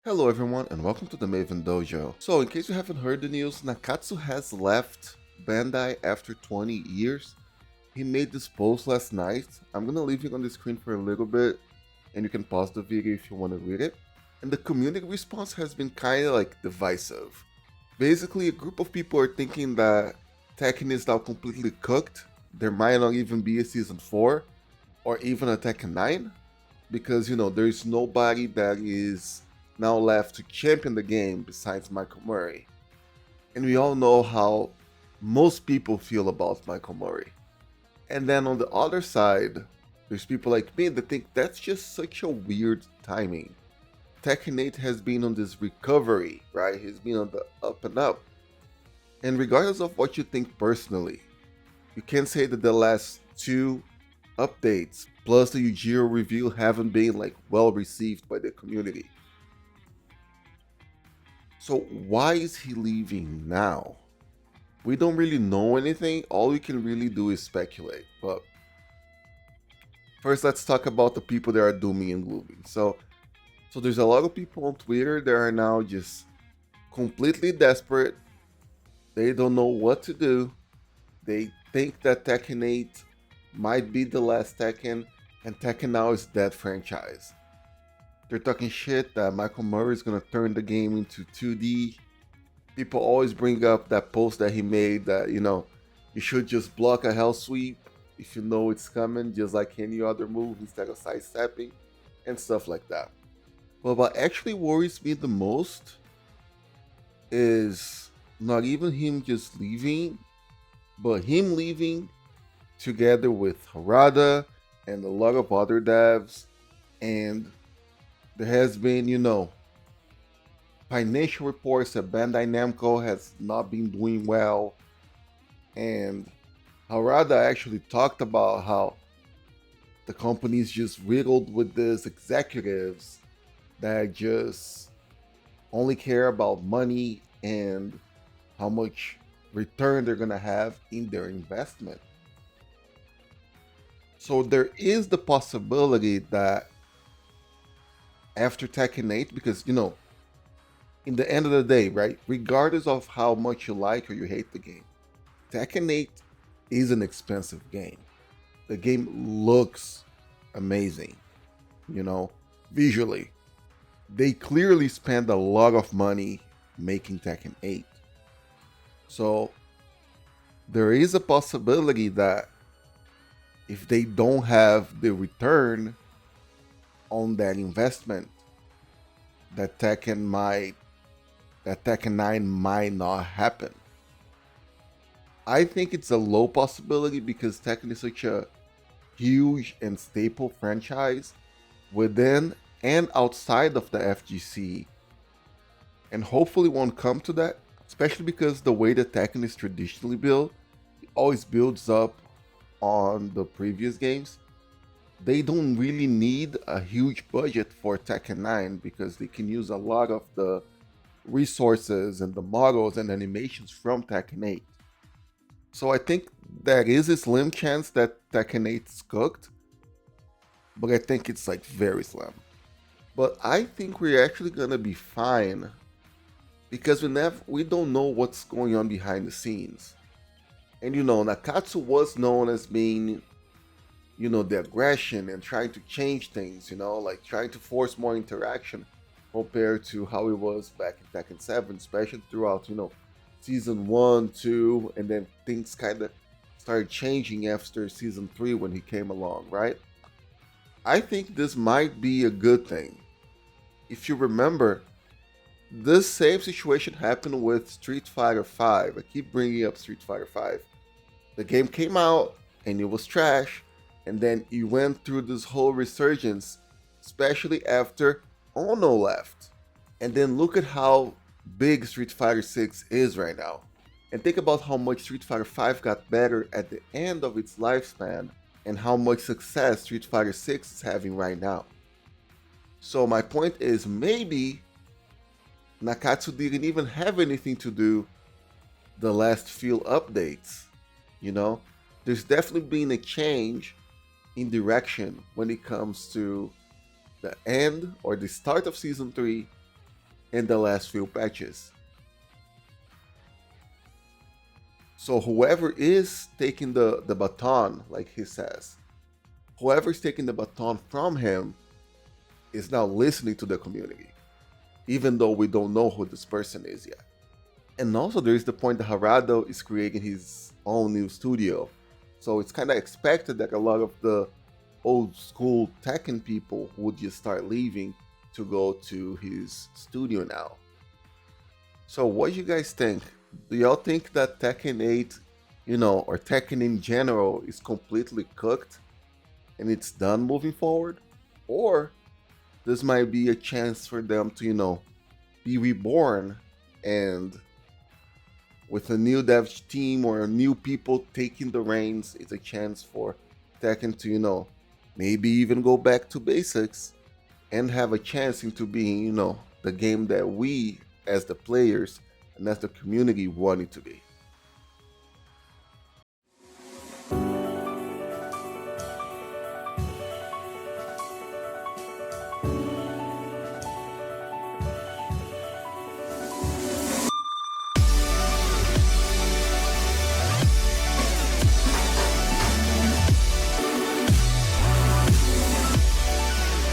Hello everyone and welcome to the Maven Dojo. So in case you haven't heard the news, Nakatsu has left Bandai after 20 years. He made this post last night. I'm gonna leave it on the screen for a little bit and you can pause the video if you want to read it. And the community response has been kinda like divisive. Basically, a group of people are thinking that Tekken is now completely cooked. There might not even be a season 4 or even a Tekken 9 because there's nobody that is now left to champion the game besides Michael Murray. And we all know how most people feel about Michael Murray. And then on the other side, there's people like me that think that's just such a weird timing. Tekken 8 has been on this recovery, right? He's been on the up and up. And regardless of what you think personally, you can say that the last two updates plus the Yujiro reveal haven't been like well received by the community. So why is he leaving now? We don't really know anything. All we can really do is speculate. But first, let's talk about the people that are dooming and glooming. So there's a lot of people on Twitter that are now just completely desperate. They don't know what to do. They think that Tekken 8 might be the last Tekken, and Tekken now is dead franchise. They're talking shit that Michael Murray is gonna turn the game into 2D. People always bring up that post that he made that, you should just block a hell sweep if you know it's coming, just like any other move instead of sidestepping and stuff like that. But what actually worries me the most is not even him just leaving, but him leaving together with Harada and a lot of other devs. And there has been, financial reports that Bandai Namco has not been doing well. And Harada actually talked about how the company is just riddled with these executives that just only care about money and how much return they're gonna have in their investment. So there is the possibility that after Tekken 8, because in the end of the day, right, regardless of how much you like or you hate the game, Tekken 8 is an expensive game. The game looks amazing, visually. They clearly spend a lot of money making Tekken 8. So there is a possibility that if they don't have the return on that investment, that Tekken 9 might not happen. I think it's a low possibility because Tekken is such a huge and staple franchise within and outside of the FGC, and hopefully won't come to that, especially because the way that Tekken is traditionally built, it always builds up on the previous games. They don't really need a huge budget for Tekken 9 because they can use a lot of the resources and the models and animations from Tekken 8. So I think there is a slim chance that Tekken 8 is cooked, but I think it's like very slim. But I think we're actually gonna be fine because we don't know what's going on behind the scenes. And Nakatsu was known as being the aggression and trying to change things, like trying to force more interaction compared to how it was back in Tekken 7, especially throughout, season 1, 2, and then things kind of started changing after season 3 when he came along, right? I think this might be a good thing. If you remember, this same situation happened with Street Fighter V. I keep bringing up Street Fighter V. The game came out and it was trash, and then it went through this whole resurgence, especially after Ono left. And then look at how big Street Fighter 6 is right now. And think about how much Street Fighter 5 got better at the end of its lifespan and how much success Street Fighter 6 is having right now. So my point is, maybe Nakatsu didn't even have anything to do the last few updates. There's definitely been a change in direction when it comes to the end or the start of season 3 in the last few patches. So whoever is taking the baton, like he says, whoever's taking the baton from him is now listening to the community, even though we don't know who this person is yet. And also there is the point that Harado is creating his own new studio. So it's kind of expected that a lot of the old school Tekken people would just start leaving to go to his studio now. So what do you guys think? Do y'all think that Tekken 8, or Tekken in general is completely cooked and it's done moving forward? Or this might be a chance for them to, be reborn, and with a new dev team or new people taking the reins, it's a chance for Tekken to, maybe even go back to basics and have a chance into being, the game that we as the players and as the community want it to be.